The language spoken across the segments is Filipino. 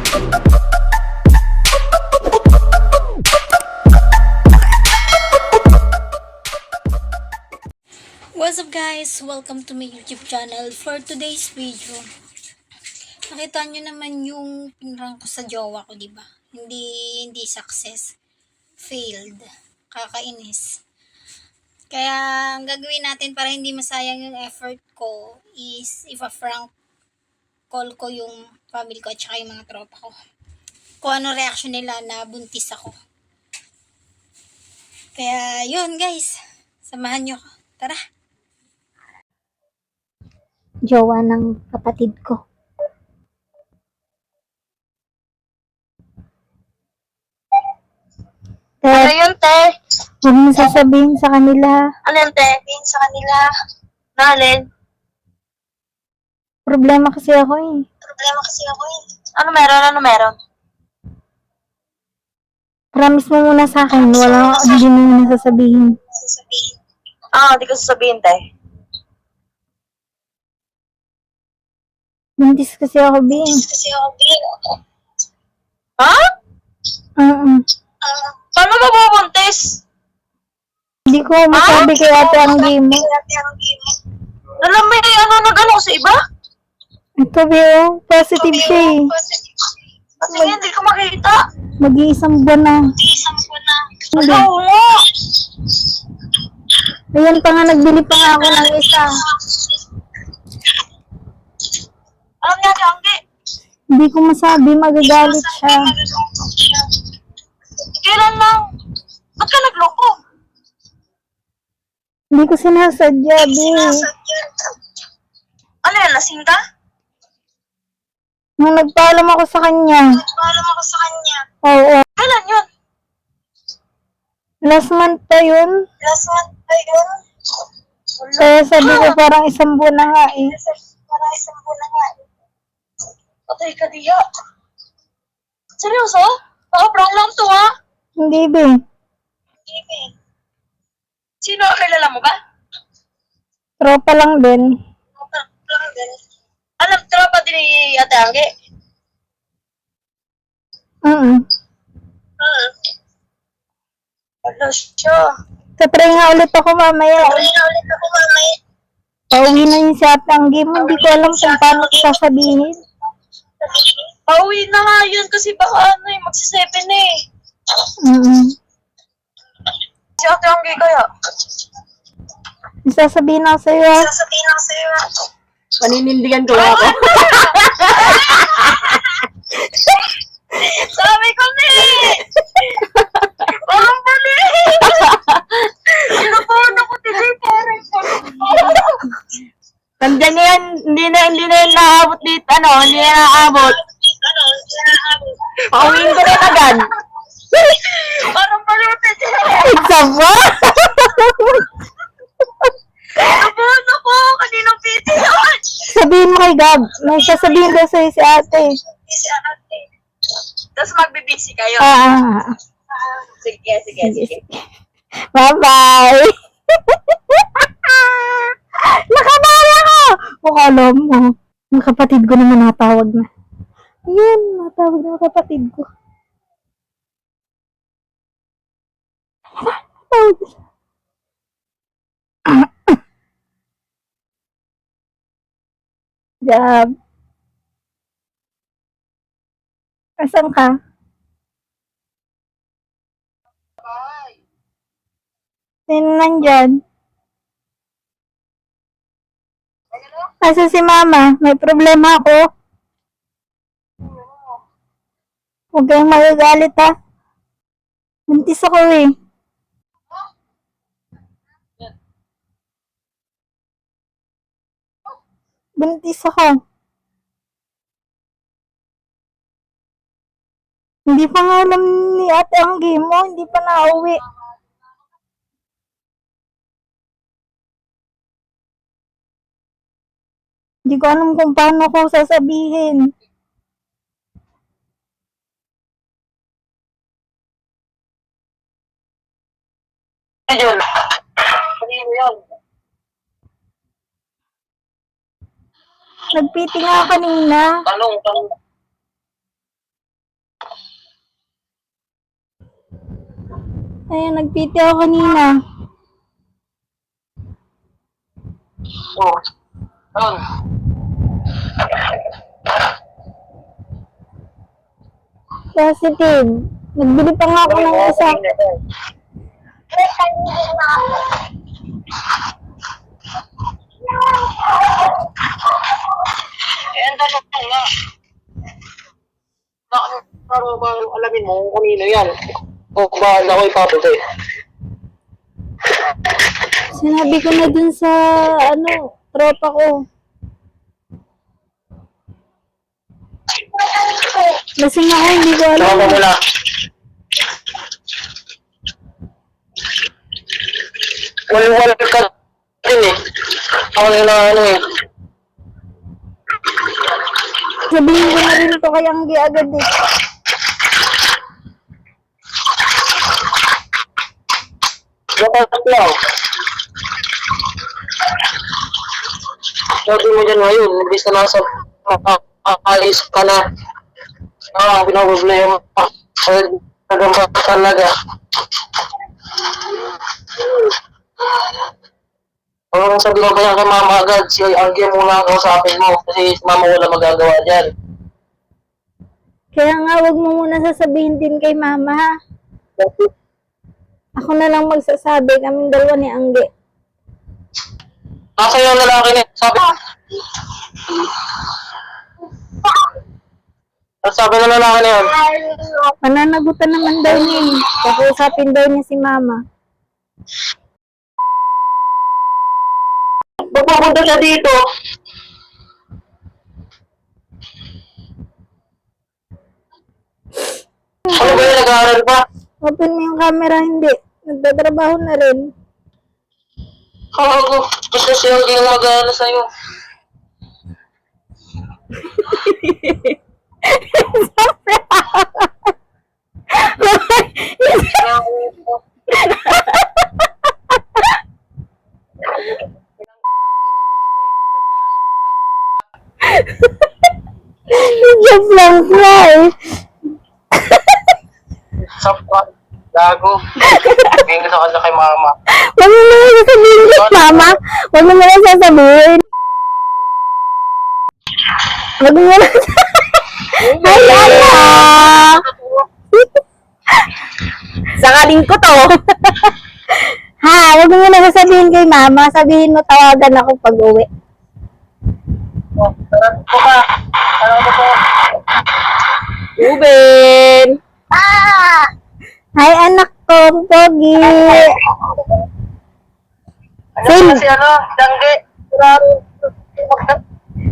What's up guys? Welcome to my YouTube channel. For today's video, nakita nyo naman yung pinrank ko sa jowa ko, diba? Hindi success. Failed. Kakainis. Kaya, ang gagawin natin para hindi masayang yung effort ko is ipa-prank call ko yung family ko at saka yung mga tropa ko. Kung ano reaction nila na buntis ako. Kaya, yun guys. Samahan nyo ko. Tara! Jowa ng kapatid ko. Ano yun, te? Huwag mo sasabihin sa kanila. Ano yun, te? Sabihin sa kanila. Nalin? Problema kasi ako eh. Problema kasi ako eh. Ano meron? Ano meron? Promise mo muna sa akin. Hindi mo muna sasabihin. Sasabihin. Di ko sasabihin, te. Buntis kasi ako, Bing. Kasi ako, ha? Paano mabubuntis? Hindi ko masabi kay ate ang game mo. Alam mo yung nag-ano sa iba? Ito, Bing. Positive siya eh. Kasi hindi ko makita. Mag-iisang buwan na. Hindi. Oo nga. Ayan pa nga, nagbili pa nga ako ng isa. Alam niya, Anggi. Hindi ko masabi, magagalit siya. Kailan lang? Ba't ka nagloko? Hindi ko sinasadya, Bing. Ano yan, lasing ka? Nung nagpaalam ako sa kanya. Paalam ako sa kanya. Oo. Kailan yun? Last month pa yun. Last month pa yun? Kaya sabi ko parang isang buwan na nga eh. Parang isang buwan na nga. Patay ka diya. Seryoso? Prank lang to, ha? Hindi, be. Sino? Kilala mo ba? Tropa lang din. Alam, tropa din ni Ate Angge. Ano siya? Tatry nga ulit ako mamaya. Pauwi na yun si ate ang game. Hindi ko alam kung paano ko sasabihin. Pauwi na nga yun kasi baka magsi-7 eh. Si Ate Angge kaya? Sasabihin ako sa'yo ah. Sasabihin ako sa'yo. Paninindigan ko ako. Sabi ko na eh! Parang mali! Sinapuno ko today parang Nandiyan na yan, hindi na yan naabot dito, hindi na naabot. Pauwiin ko rin agad. parang palutin siya. Exam mo? Napuno ko! Kaninang piti yun! Sabihin mo kay Gab. May sasabihin daw sa'yo si ate. Si Ate. Tapos magbibisi kayo. Sige. Bye-bye. Nakabala ko! Kung alam mo, ang kapatid ko naman natawag na. Ayan, natawag na ang kapatid ko. Natawag na. Gab. Asan ka? Sino nandyan? Asa si mama? May problema ako. Huwag kayong magagalit ha. Buntis ako eh. Buntis ako. Hindi pa nga alam ni ate ang game mo. Hindi pa nauwi. Hindi ko alam kung paano ko sasabihin. Ayun. Kanino yun? Nagpiti nga kanina. Tanong. Ayan, nagpiti ako kanina. Oh. Ayun. Positive. Nagbili pa nga ako ng isa. Eh, ang tanong nga. Para ba alamin mo kung kanino yan? O ba ako ipapagay? Sinabi ko na dun sa, tropa ko. Lasing ako, hindi ko alam. Tawag mo na. Wala ka din eh. Ako na ano eh. Sabihin ko na rin ito kay Anggi agad eh. Dapat lang. Sabi mo dyan ngayon, nabis na nasa alis ka na. Pinaproblema. Nagamba talaga. Ang sabi ko kaya kay mama agad, si Anggi muna ang kausapin mo kasi si mama wala magagawa dyan. Kaya nga, wag mo muna sasabihin din kay mama ha. Ako na lang magsasabi, kaming dalawa ni Anggi. Nasa yung lalaki niya, sabi. Sabi ng lalaki niya yun. Pananagutan naman daw niya eh. Kakausapin daw niya si mama. Pupunta siya dito. Ano ba yung nag-aaral pa? Open mo yung camera, hindi. Nagtatrabaho na rin. Gusto siya yung mag-aaral sa'yo. Joke lang fly. Sapot. Gago. Bingin sa kanya kay mama. Wag mo naman sasabihin kay mama. Wag mo naman sasabihin. Wag mo naman Ay, ala! Sakaling ko to. Ha, wag mo na sasabihin kay mama. Sabihin mo tawagan ako pag uwi. Tara po ka. Tara po po. Ruben! Hi, anak ko, Pogi. Ano si ano? Dangge.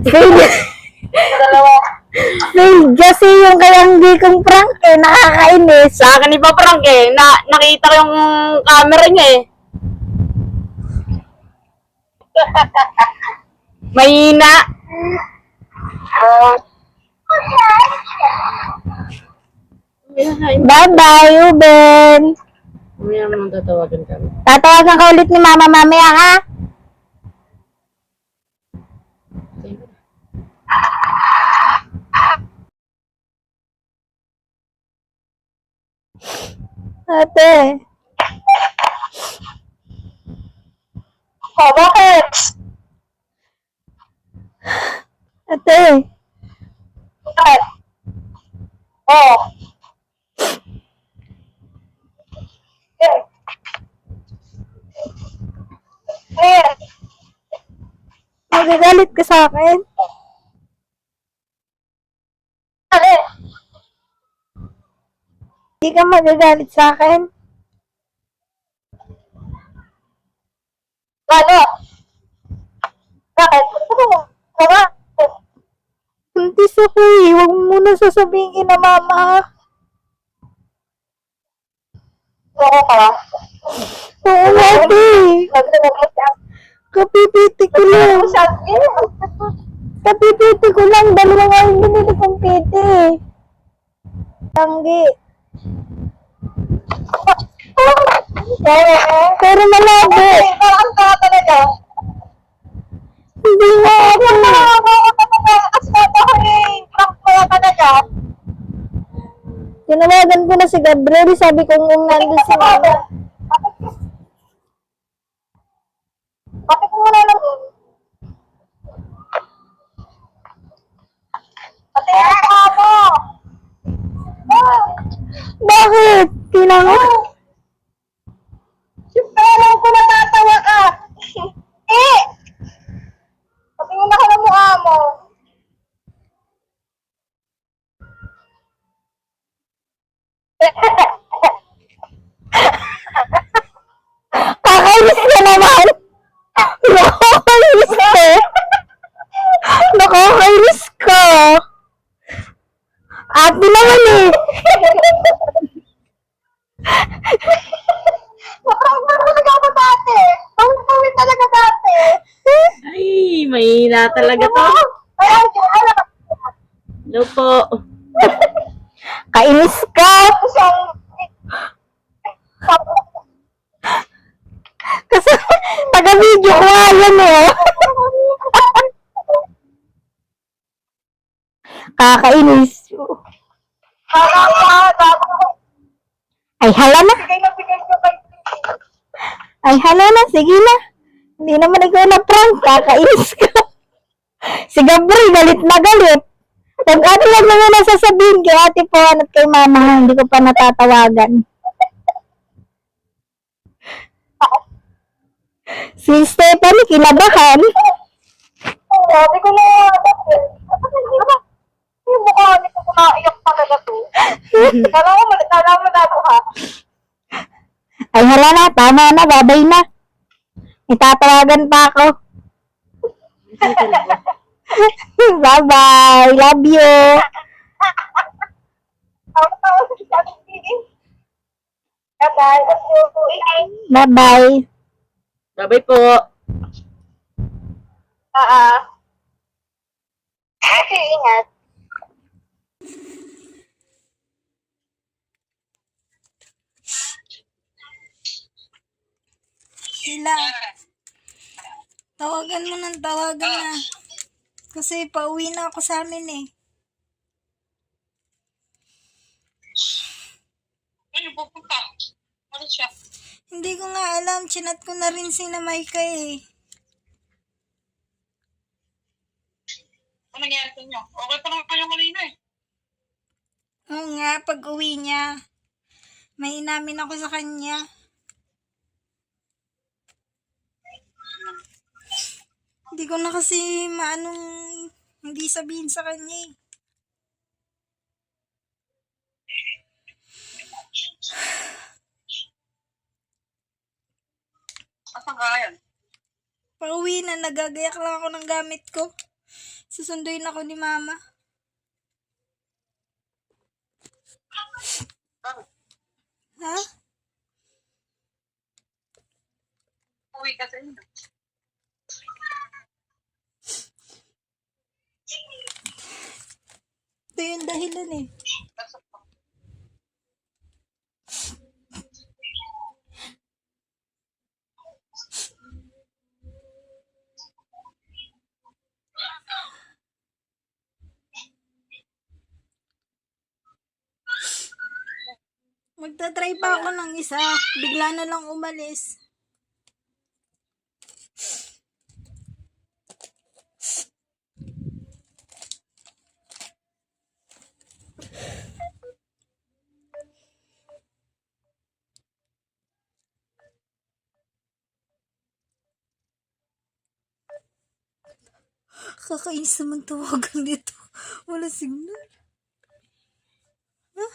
Fail. Dalawa. Fail. Kasi yung kayanggi kong prank eh, nakakainis. Sa akin ipaprank eh. Nakita ko yung camera niya eh. Mahina. Bye-bye, Ruben. Mamaya naman tatawagan kami. Tatawagan ka ulit ni mama mamaya, ha? Ate. Oh, bakit? Ate. Bakit? Oh. Magagalit ka sa akin? Ano? Hindi ka magagalit sa akin? Ano? Bakit? Ano? Buntis ako eh. Huwag mo muna sasabihin kina mama, ha? Oo ka? Oo, ate. Kapipiti ko lang. Kapipiti ko lang. Dalawa nga yung binili kong piti. Tanggi. Pero malabo. Parang ka talaga. Hindi nga ako. Tinawagan ko na si Gabriel. Sabi ko kung nandun si mama. Bakit mo na lang yun? Pati yung mukha mo. Bakit? Kailangan? Siyempre, alam ko natatawa ka. Eh! Patingin ako ng mukha mo. Kakainis ka naman! Nakakainis ka! Nakakainis ka! Ate naman eh! Naprangman talaga ako dati. Pangtawin talaga dati. Ay, mahina talaga to. Ayan, alam. Hello po. Kainis ka! Isang... Kasi taga-video ko nga yan eh. Kakainis. Ay hala na. Bigay na bigay ko kay... Ay hala na. Sige na. Hindi naman ikaw na prank. Kakainis ka. Si Gabri galit na galit. Pag ate lang naman nasasabihin kay ate po at kay mama, hindi ko pa natatawagan. Si Stephanie kinabahan. Sabi ko na... Yung mukha nito ko naiyak talaga to. Kala mo na ako ha. Ay hala na, tama na, babay na. Itatawagan pa ako. Bye-bye, love you. Bye-bye. Babay po. Ingat. Sila. Tawagan mo ng tawagan na. Kasi pauwi na ako sa amin eh. Ano pupunta? Ano siya? Hindi ko nga alam. Chinat ko na rin si na Maika eh. Ano nangyari sa inyo? Okay pa naman kayo kanina eh. Oo nga, pag uwi niya. May inamin ako sa kanya. Hindi ko na kasi maanong hindi sabihin sa kanya eh. Asan ka ngayon? Pauwi na, nagagayak lang ako ng gamit ko. Susunduin ako ni mama. Bakit? Ha? Uwi ka sa inyo. Ito yung dahilan eh. Magta-try pa ako ng isa. Bigla na lang umalis. Kakainis naman tawagan dito. Wala signal. Huh?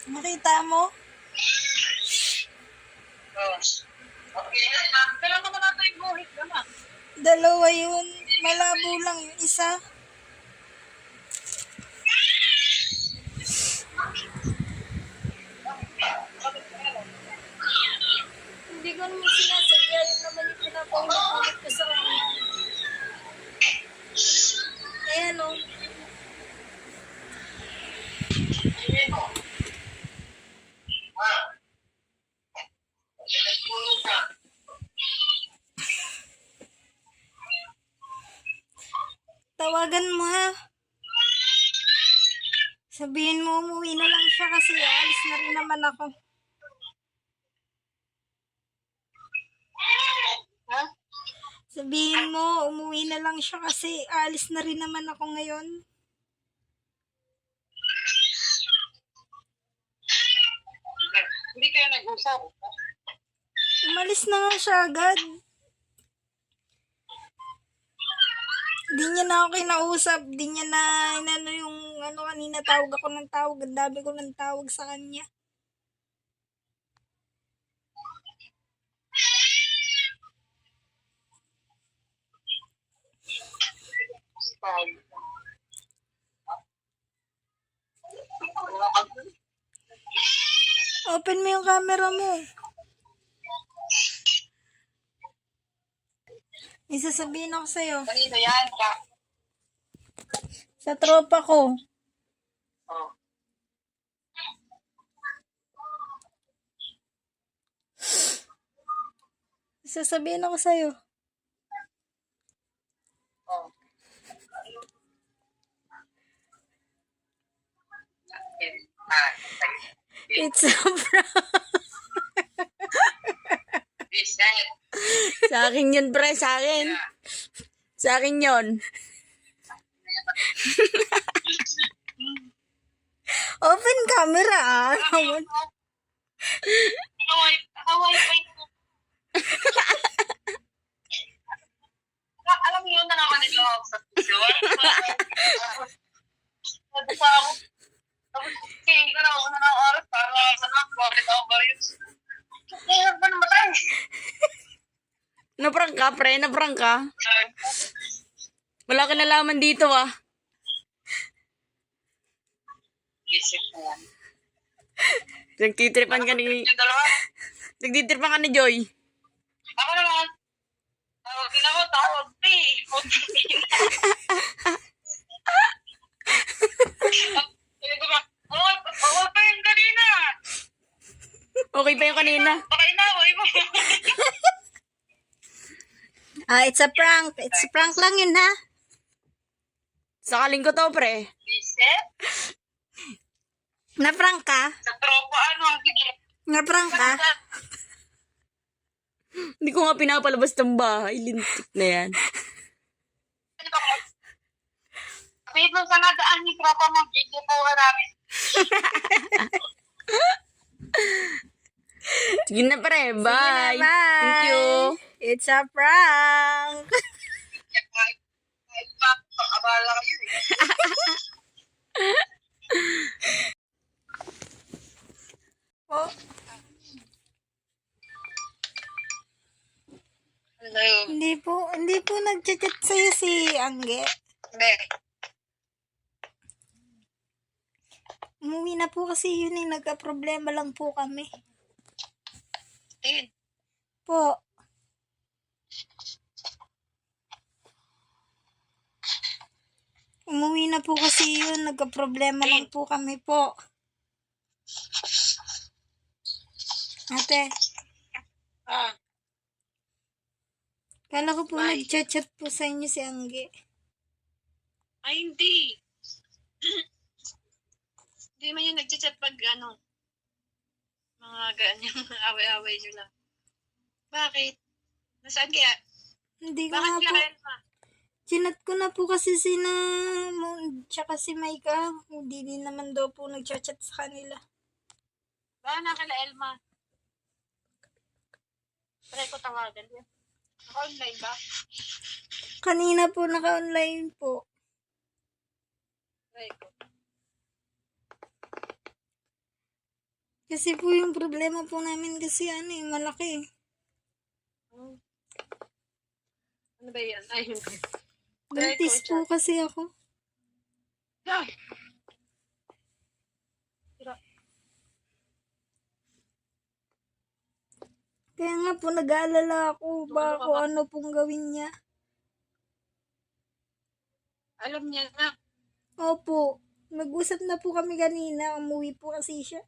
Nakita mo? Okay na. Kailan naman natin yung buhit ka na? Dalawa yun. Malabo lang yung isa. Hindi ko naman sinasadya. Yun naman yung pinapaulit-ulit ko sa kanya. Ayan o. Tawagan mo ha. Sabihin mo umuwi na lang siya kasi alis na rin naman ako. Ha? Sabihin mo, umuwi na lang siya kasi alis na rin naman ako ngayon. Hindi kayo nag-usap. Umalis na nga siya agad. Di niya na ako kinausap. Di niya na inano yung kanina tawag ako ng tawag. Ang dami ko ng tawag sa kanya. Open mo yung camera mo. May sasabihin ako sa'yo. Kanino yan? Sa tropa ko. Oh. May sasabihin ako sa'yo. Oh. It's a prank. Reset. Sa akin yun, pre, sa akin. Sa akin yun. Open camera ah. Kaway ko. Alam mo yun na naman nila ako sa picture. Sabi pa ako. Tapos, king ko na ako na ng oras para sa bakit ako ba yun? Kaya ba namatay? Naprank ka, pre, naprank ka. Wala ka nalaman dito, ah. Isip ko yan. Nagtitripan ka ni... Yung dalawa. Nagtitripan ka ni Joy. Ako naman. Tawag. P. Sabi ko ba, ako pa yung kanina. Okay pa yung kanina. Baka inaway mo. It's a prank. It's a prank lang yun ha. Sakaling ko to, pre. Reset? Na-prank ka? Sa tropa, sige. Na-prank ka? Hindi ko nga pinapalabas ng bahay. Lintik na yan. Wait mo sa nadaan ni tropa mo, video po ka namin. Sige na, pre. Bye. Sige na, bye. Thank you. It's a prank. Kahit pa, pang-abala kayo eh. Oh, Ano yun? hindi po nag-chat sa'yo si Angge. Hindi. Umuwi na po kasi yun eh. Nagka-problema lang po kami. Tin. Po. Umuwi na po kasi yun. Nagka-problema lang po kami po. Ate, Ah, kala ko po Bye. nag-chat po sa inyo si Angge. ay hindi. Hindi man yung nag-chat pag mga ganyan, away-away nyo lang. Bakit? Nasaan kaya? Hindi ko Bakit nga ka po. Elma? Chinat ko na po kasi sina tsaka si Maika. Hindi din naman daw po nag-chat sa kanila. Baka na kala Elma. Try ko tawagan yun. Naka-online ba? Kanina po naka-online po. Try ko. Kasi po yung problema po namin kasi malaki. Ano ba yan? Ay, hindi. Buntis po kasi ako. Ah! Kaya nga po nag-aalala ako ba kung ano pong gawin niya. Alam niya na. Opo, nag-usap na po kami kanina. Umuwi po kasi siya.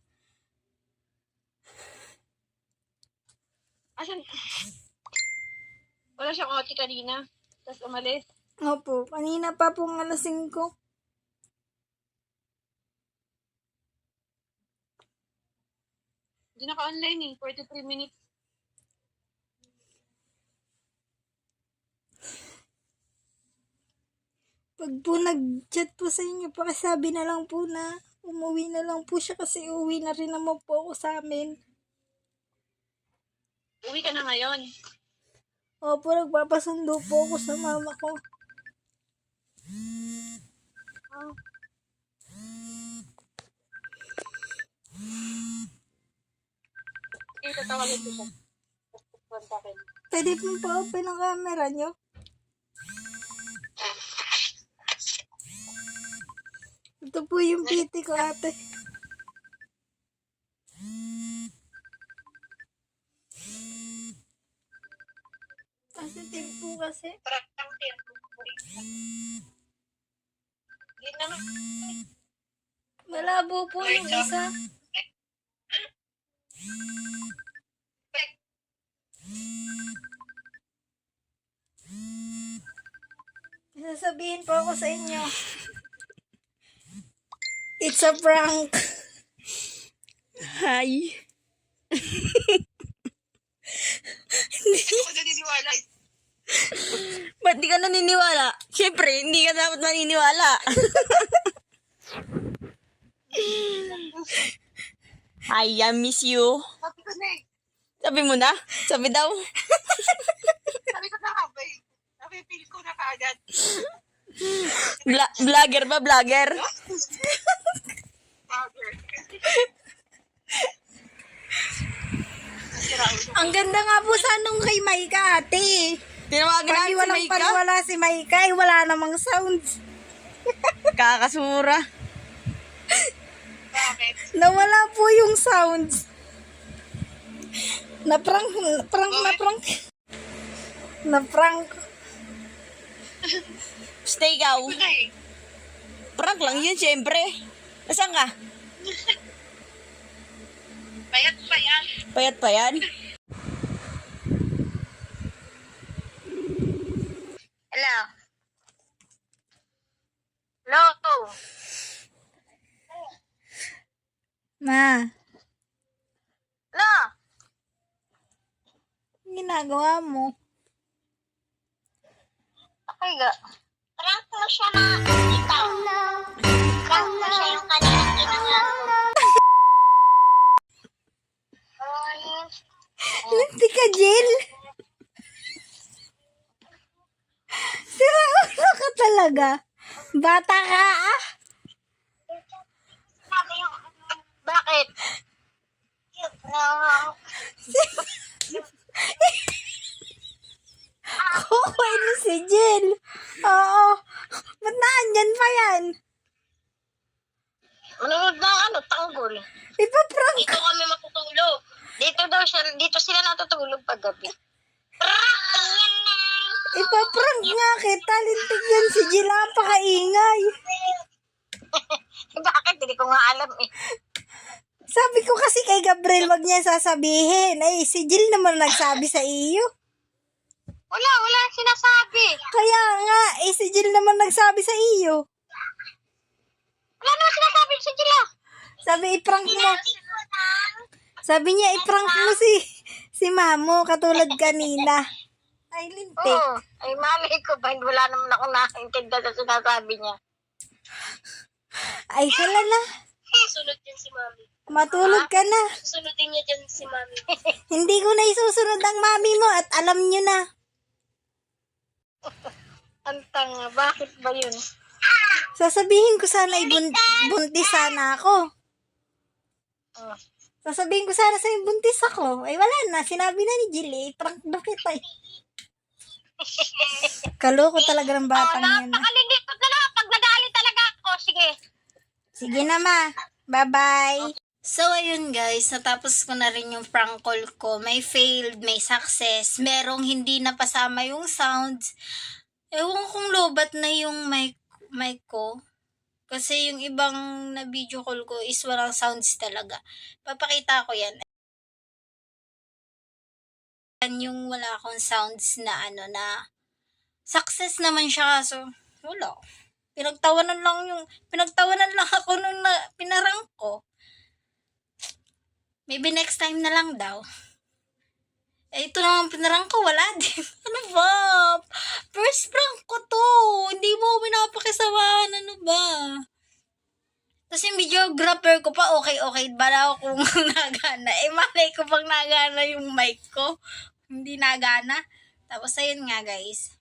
Asan? Wala siyang OT kanina. Tapos umalis. Opo, kanina pa pong alas 5. Hindi naka-online eh. 43 minutes. Pag po nag-chat po sa inyo, pakisabi na lang po na umuwi na lang po siya kasi uwi na rin naman po ako sa amin. Uwi ka na ngayon. Opo, nagpapasundo po ako sa mama ko. Oh. Sige, tatawagin ko siya. Kontakin. Pwede po pa-open ang camera nyo? Ito po yung PT ko, ate. Positive po kasi. Parang tempo. Hindi naman. Malabo po yung isa. Sasabihin po ako sa inyo. It's a prank. Hi. Hindi ko naniniwala. Ba't di ka naniniwala? Siyempre, hindi ka dapat maniniwala. I miss you. Sabi ko na eh. Sabi mo na? Sabi daw. Sabi ko na nga ba eh. Nafe-feel ko na kaagad. Vlogger ba? Vlogger? Powder. Ang ganda nga po sa nung kay Maika, ate. Tinawagan namin si Walang Maika. paniwala si Maika, eh, wala namang sounds. Kakasura. Bakit? Nawala po yung sounds. Na-prank. Na-prank. Stay ikaw. Ito na eh. Prank lang yun, syempre. Nasaan ka? Payat pa yan. Payat pa yan? Hello? Hello? Ma, Hello? ang ginagawa mo? Okay ga. Prank mo siya na ikaw. Prank mo siya yung kanilang ginawa mo. Hindi ka, Jill? Sira ulo ka talaga. Bata ka, ah. Sabi yung, bakit? No. Okay na si Jill. Oo. Ba't naandyan pa yan? Manonood na tanggol. Ipaprank. Dito kami matutulog. Dito sila natutulog pag gabi. Ipaprank nga kita. Lintig yan si Jill. Napakaingay. Bakit? Hindi ko nga alam eh. Sabi ko kasi kay Gabriel, wag niya sasabihin. Ay, si Jill naman nagsabi sa iyo. Wala sinasabi. Kaya nga, si Jill naman nagsabi sa iyo. Wala naman sinasabi si Jila. Sabi, i-prank mo. Sabi niya, i-prank mo si Mamo, katulad kanina. Ay, lintik. Oo. Ay, malay ko ba? Wala naman ako nakaintindi sa sinasabi niya. Ay, kala na. Sunod din si Mami. Matulog ka na. Sunodin niya dyan si Mami. Hindi ko na isusunod ang mami mo at alam nyo na. Ang tanga. Bakit ba yun? Sasabihin ko sana buntis sana ako. Oh. Sasabihin ko sana sa'yo buntis ako. Ay, wala na. Sinabi na ni Jill, prank na kita eh. Kaloko talaga ng batang yan. Nakalilipot na lang. Pag nagalit talaga ako. Sige. Sige na, ma. Bye-bye. So, ayun guys, natapos ko na rin yung prank call ko. May failed, may success. Merong hindi napasama yung sounds. Ewan kong lobat na yung mic ko. Kasi yung ibang na video call ko is walang sounds talaga. Papakita ko yan. Yan yung wala akong sounds na na success naman siya kaso wala. Pinagtawanan lang ako nung pinarang ko. Maybe next time na lang daw. Eh, ito naman pinarang ko, wala din. Ano ba? First prank ko to. Hindi mo pinapakisamahan, ano ba? Tapos yung videographer ko pa, okay ba na ako kung nagana. Eh, malay ko pang nagana yung mic ko. Hindi nagana. Tapos, ayun nga, guys.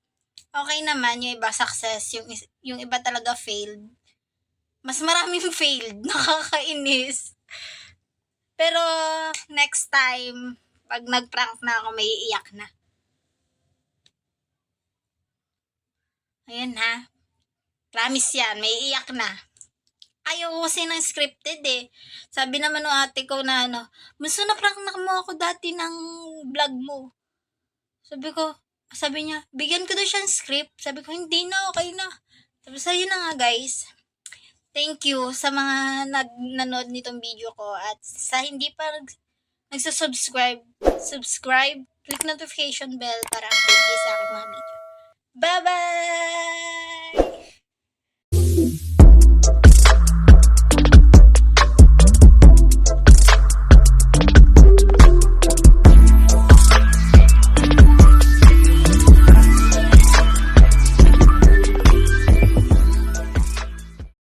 Okay naman, yung iba success, yung iba talaga failed. Mas maraming failed. Nakakainis. Pero, next time, pag nag-prank na ako, may iiyak na. Ayan ha. Promise yan, may iiyak na. Ayaw ko kasi ng scripted eh. Sabi naman ng ate ko na Bunso, na-prank na mo ako dati ng vlog mo. Sabi niya, bigyan ko daw siyang script. Sabi ko, hindi na, okay na. Tapos ayun na nga guys. Thank you sa mga nanood nitong video ko. At sa hindi pa nagsusubscribe, subscribe, click notification bell para update kayo sa aking mga video. Bye-bye!